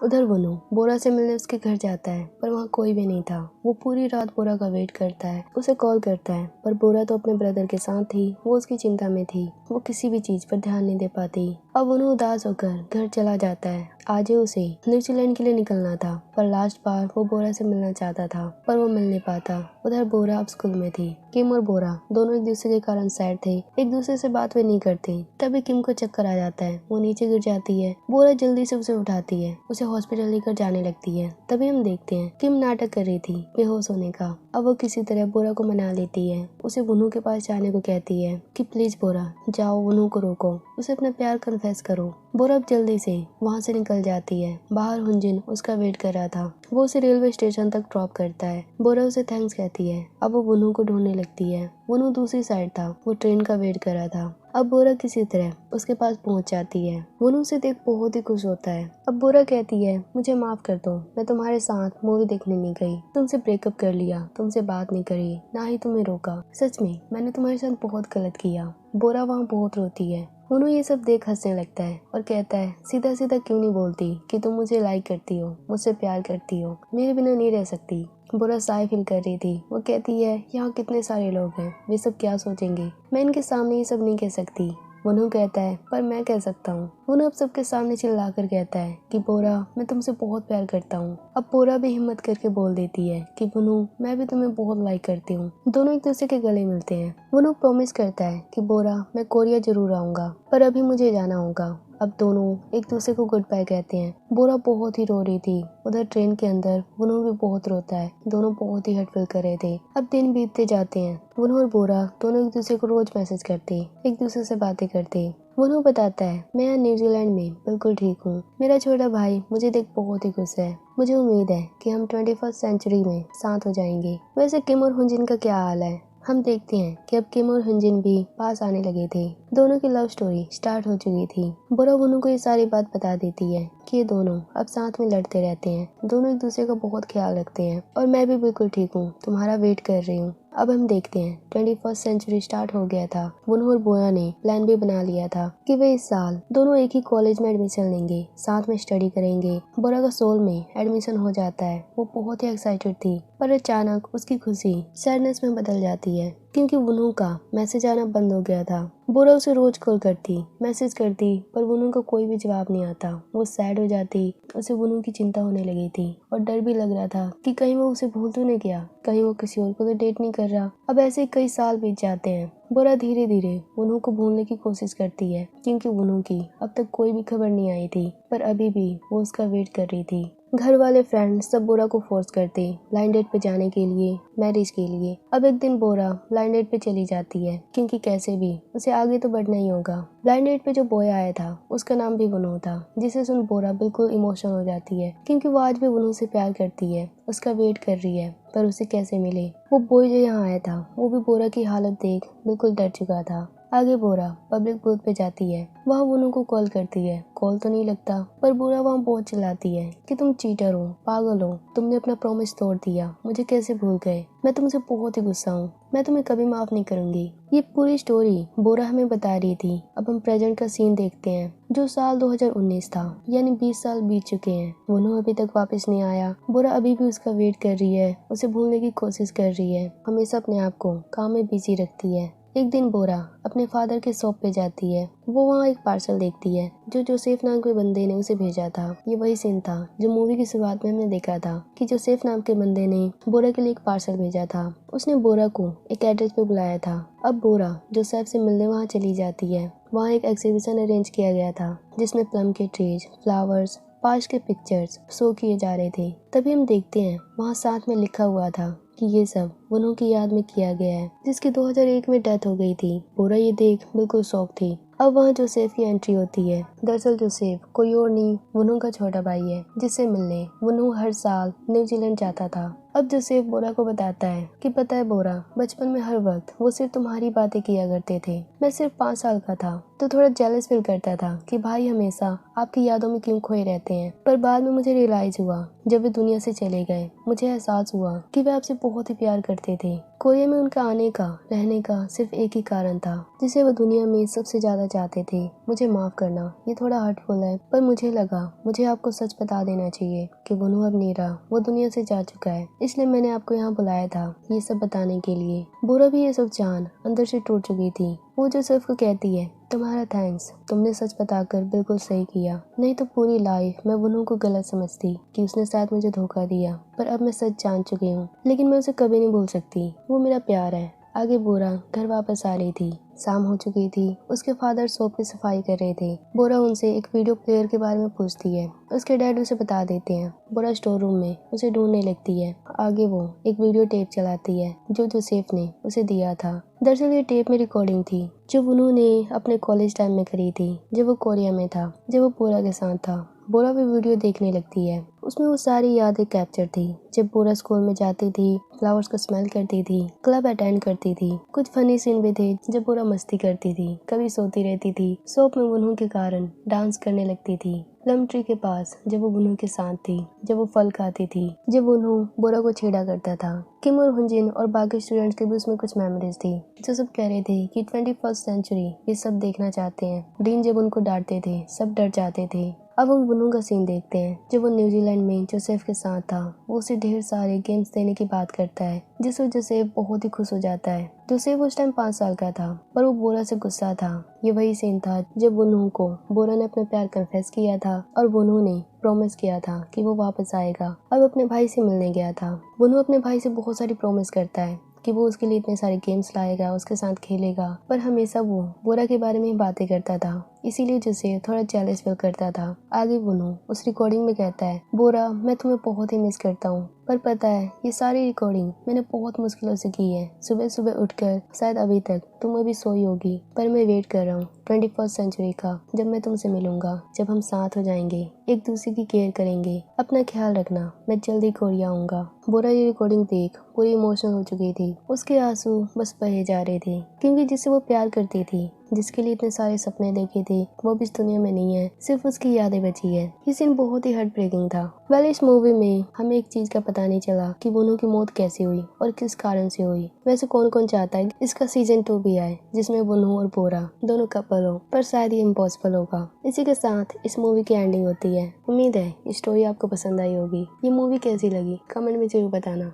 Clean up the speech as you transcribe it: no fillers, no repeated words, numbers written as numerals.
उधर वनु बोरा से मिलने उसके घर जाता है, पर वहाँ कोई भी नहीं था। वो पूरी रात बोरा का वेट करता है, उसे कॉल करता है, पर बोरा तो अपने ब्रदर के साथ थी। वो उसकी चिंता में थी, वो किसी भी चीज पर ध्यान नहीं दे पाती। अब वनु उदास होकर घर चला जाता है। आज उसे न्यूजीलैंड के लिए निकलना था, पर लास्ट बार वो बोरा से मिलना चाहता था, पर वो मिल नहीं पाता। उधर बोरा अब स्कूल में थी। किम और बोरा दोनों एक दूसरे के कारण सैड थे, एक दूसरे से बात भी नहीं करते। तभी किम को चक्कर आ जाता है, वो नीचे गिर जाती है। बोरा जल्दी से उसे उठाती है, उसे हॉस्पिटल लेकर जाने लगती है। तभी हम देखते हैं किम नाटक कर रही थी बेहोश होने का। अब वो किसी तरह बोरा को मना लेती है, उसे वनु के पास जाने को कहती है कि प्लीज बोरा जाओ, वनु को रोको, उसे अपना प्यार कन्फेस करो। बोरा अब जल्दी से वहाँ से निकल जाती है। बाहर हुंजिन उसका वेट कर रहा था, वो उसे रेलवे स्टेशन तक ड्रॉप करता है। बोरा उसे थैंक्स कहती है। अब वो वनु को ढूंढने लगती है। वनु दूसरी साइड था, वो ट्रेन का वेट कर रहा था। अब बोरा किसी तरह उसके पास पहुंच जाती है। वनु उसे देख बहुत ही खुश होता है। अब बोरा कहती है मुझे माफ कर दो, मैं तुम्हारे साथ मूवी देखने नहीं गई, तुमसे ब्रेकअप कर लिया, तुमसे बात नहीं करी, ना ही तुम्हें रोका। सच में मैंने तुम्हारे साथ बहुत गलत किया। बोरा वहाँ बहुत रोती है। वनु ये सब देख हंसने लगता है और कहता है सीधा सीधा क्यों नहीं बोलती कि तुम मुझे लाइक करती हो, मुझसे प्यार करती हो, मेरे बिना नहीं रह सकती। बोरा साय फील कर रही थी। वो कहती है यहाँ कितने सारे लोग हैं, वे सब क्या सोचेंगे, मैं इनके सामने ये सब नहीं कह सकती। वनु कहता है पर मैं कह सकता हूँ। वनु अब सबके सामने चिल्लाकर कहता है कि बोरा मैं तुमसे बहुत प्यार करता हूँ। अब बोरा भी हिम्मत करके बोल देती है कि वनु मैं भी तुम्हें बहुत लाइक करती हूँ। दोनों एक दूसरे के गले मिलते हैं। वनु प्रॉमिस करता है कि बोरा मैं कोरिया जरूर आऊंगा, पर अभी मुझे जाना होगा। अब दोनों एक दूसरे को गुड बाय कहते हैं। बोरा बहुत ही रो रही थी। उधर ट्रेन के अंदर वनु भी बहुत रोता है। दोनों बहुत ही हर्ट फील कर रहे थे। अब दिन बीतते जाते हैं। वनु और बोरा दोनों एक दूसरे को रोज मैसेज करते, एक दूसरे से बातें करते। वनु बताता है मैं यहाँ न्यूजीलैंड में बिल्कुल ठीक हूँ, मेरा छोटा भाई मुझे देख बहुत ही खुश है, मुझे उम्मीद है कि हम 21st सेंचुरी में साथ हो जाएंगे। वैसे किम और हुंजिन का क्या हाल है? हम देखते हैं कि अब किम और हुंजिन भी पास आने लगे थे। दोनों की लव स्टोरी स्टार्ट हो चुकी थी। बोरा वनु को ये सारी बात बता देती है कि ये दोनों अब साथ में लड़ते रहते हैं, दोनों एक दूसरे का बहुत ख्याल रखते हैं और मैं भी बिल्कुल ठीक हूँ, तुम्हारा वेट कर रही हूँ। अब हम देखते हैं 21st सेंचुरी स्टार्ट हो गया था। वनु और बोरा ने प्लान भी बना लिया था कि वे इस साल दोनों एक ही कॉलेज में एडमिशन लेंगे, साथ में स्टडी करेंगे। बोरा का सोल में एडमिशन हो जाता है। वो बहुत ही एक्साइटेड थी, पर अचानक उसकी खुशी सैडनेस में बदल जाती है क्योंकि वनु का मैसेज आना बंद हो गया था। बोरा उसे रोज कॉल करती, मैसेज करती, पर वनु का कोई भी जवाब नहीं आता। वो सैड हो जाती, उसे वनु की चिंता होने लगी थी और डर भी लग रहा था कि कहीं वो उसे भूल तो नहीं गया, कहीं वो किसी और को तो डेट नहीं कर रहा। अब ऐसे कई साल बीत जाते हैं। बोरा धीरे धीरे वनु को भूलने की कोशिश करती है क्योंकि वनु की अब तक कोई भी खबर नहीं आई थी, पर अभी भी वो उसका वेट कर रही थी। घर वाले फ्रेंड्स सब बोरा को फोर्स करते ब्लाइंड डेट पे जाने के लिए, मैरिज के लिए। अब एक दिन बोरा ब्लाइंड डेट पे चली जाती है क्योंकि कैसे भी उसे आगे तो बढ़ना ही होगा। ब्लाइंड डेट पे जो बॉय आया था उसका नाम भी वनु था, जिसे सुन बोरा बिल्कुल इमोशनल हो जाती है क्योंकि वो आज भी वनु से प्यार करती है, उसका वेट कर रही है, पर उसे कैसे मिले। वो बॉय जो यहाँ आया था वो भी बोरा की हालत देख बिल्कुल डर चुका था। आगे बोरा पब्लिक बूथ पे जाती है, वहाँ वनु को कॉल करती है। कॉल तो नहीं लगता, पर बोरा वहाँ बहुत चिल्लाती है कि तुम चीटर हो, पागल हो, तुमने अपना प्रॉमिस तोड़ दिया, मुझे कैसे भूल गए, मैं तुमसे बहुत ही गुस्सा हूँ, मैं तुम्हें कभी माफ नहीं करूंगी। ये पूरी स्टोरी बोरा हमें बता रही थी। अब हम प्रेजेंट का सीन देखते हैं जो साल 2019 था, यानी 20 साल बीत चुके हैं। वनु अभी तक वापस नहीं आया। बोरा अभी भी उसका वेट कर रही है, उसे भूलने की कोशिश कर रही है, हमेशा अपने आप को काम में बिजी रखती है। एक दिन बोरा अपने फादर के शॉप पे जाती है। वो वहाँ एक पार्सल देखती है जो जोसेफ नाम के बंदे ने उसे भेजा था। ये वही सीन था जो मूवी की शुरुआत में हमने देखा था कि जोसेफ नाम के बंदे ने बोरा के लिए एक पार्सल भेजा था। उसने बोरा को एक एड्रेस पे बुलाया था। अब बोरा जोसेफ से मिलने वहाँ चली जाती है। वहाँ एक एग्जीबिशन अरेंज किया गया था जिसमें प्लम के ट्रीज, फ्लावर्स, पास्ट के पिक्चर्स शो किए जा रहे थे। तभी हम देखते हैं वहाँ साथ में लिखा हुआ था कि ये सब वनु की याद में किया गया है, जिसकी 2001 में डेथ हो गई थी। बोरा ये देख बिल्कुल शॉक थी। अब वहाँ जोसेफ की एंट्री होती है। दरअसल जोसेफ कोई और नहीं, वनु का छोटा भाई है, जिससे मिलने वनु हर साल न्यूजीलैंड जाता था। अब जोसेफ बोरा को बताता है कि पता है बोरा, बचपन में हर वक्त वो सिर्फ तुम्हारी बातें किया करते थे। मैं सिर्फ 5 साल का था तो थोड़ा जेलस फील करता था कि भाई हमेशा आपकी यादों में क्यों खोए रहते हैं, पर बाद में मुझे रियलाइज हुआ जब वे दुनिया से चले गए, मुझे एहसास हुआ कि वे आपसे बहुत ही प्यार करते थे। कोरिया में उनका आने का, रहने का सिर्फ एक ही कारण था जिसे वो दुनिया में सबसे ज्यादा चाहते थे। मुझे माफ करना, ये थोड़ा हर्टफुल है, पर मुझे लगा मुझे आपको सच बता देना चाहिए कि बुनू अब नहीं रहा, वो दुनिया से जा चुका है। इसलिए मैंने आपको यहाँ बुलाया था ये सब बताने के लिए। बोरा भी ये सब जान अंदर से टूट चुकी थी। वो जोसेफ को कहती है, तुम्हारा थैंक्स, तुमने सच बताकर बिल्कुल सही किया। नहीं तो पूरी लाइफ मैं बुनू को गलत समझती कि उसने शायद मुझे धोखा दिया, पर अब मैं सच जान चुकी हूँ। लेकिन मैं उसे कभी नहीं भूल सकती, वो मेरा प्यार है। आगे बोरा घर वापस आ रही थी। शाम हो चुकी थी। उसके फादर शॉप की सफाई कर रहे थे। बोरा उनसे एक वीडियो प्लेयर के बारे में पूछती है। उसके डैड उसे बता देते हैं। बोरा स्टोर रूम में उसे ढूंढने लगती है। आगे वो एक वीडियो टेप चलाती है जो जोसेफ ने उसे दिया था। दरअसल ये टेप में रिकॉर्डिंग थी जो उन्होंने अपने कॉलेज टाइम में करी थी, जब वो कोरिया में था, जब वो बोरा के साथ था। बोरा भी वीडियो देखने लगती है। उसमें वो सारी यादें कैप्चर थी, जब बोरा स्कूल में जाती थी, फ्लावर्स को स्मेल करती थी, क्लब अटेंड करती थी। कुछ फनी सीन भी थे जब बोरा मस्ती करती थी, कभी सोती रहती थी, शॉप में बुनू के कारण डांस करने लगती थी, प्लम ट्री के पास जब वो बुनू के साथ थी, जब वो फल खाती थी, जब बुनू बोरा को छेड़ा करता था। किम और हुंजिन और बाकी स्टूडेंट्स के भी उसमें कुछ मेमोरीज थी जो सब कह रहे थे कि 21st सेंचुरी ये सब देखना चाहते हैं। डीन जब उनको डांटते थे सब डर जाते थे। अब हम बुनू का सीन देखते हैं जब वो न्यूजीलैंड में जोसेफ के साथ था। वो उसे ढेर सारे गेम्स देने की बात करता है जिससे जोसेफ बहुत ही खुश हो जाता है। जोसेफ उस टाइम 5 साल का था, पर वो बोरा से गुस्सा था। ये वही सीन था जब बुनू को बोरा ने अपने प्यार कन्फेस किया था और बुनू ने प्रॉमिस किया था कि वो वापस आएगा। अब अपने भाई से मिलने गया था। बुनू अपने भाई से बहुत सारी प्रॉमिस करता है कि वो उसके लिए इतने सारे गेम्स लाएगा, उसके साथ खेलेगा, पर हमेशा वो बोरा के बारे में ही बातें करता था। इसीलिए जिसे थोड़ा जेलस फील करता था। आगे बुनू उस रिकॉर्डिंग में कहता है, बोरा मैं तुम्हें बहुत ही मिस करता हूँ, पर पता है ये सारी रिकॉर्डिंग मैंने बहुत मुश्किलों से की है। सुबह सुबह उठकर शायद अभी तक तुम अभी सोई होगी, पर मैं वेट कर रहा हूँ 21st सेंचुरी का, जब मैं तुमसे मिलूंगा, जब हम साथ हो जाएंगे, एक दूसरे की केयर करेंगे। अपना ख्याल रखना, मैं जल्दी कोरिया आऊंगा। बोरा ये रिकॉर्डिंग देख पूरी इमोशनल हो चुकी थी। उसके आंसू बस बहे जा रहे थे, क्योंकि जिससे वो प्यार करती थी, जिसके लिए इतने सारे सपने देखे थे, वो भी इस दुनिया में नहीं है, सिर्फ उसकी यादें बची है। ये सीन बहुत ही हार्ट ब्रेकिंग था। वेल इस मूवी में हमें एक चीज का पता नहीं चला कि बुनू की मौत कैसे हुई और किस कारण से हुई। वैसे कौन कौन चाहता है इसका सीजन 2 भी आए जिसमें बुनू और बोरा दोनों कपल हो, पर शायद ये इम्पॉसिबल होगा। इसी के साथ इस मूवी की एंडिंग होती है। उम्मीद है ये स्टोरी आपको पसंद आई होगी। ये मूवी कैसी लगी कमेंट में जरूर बताना।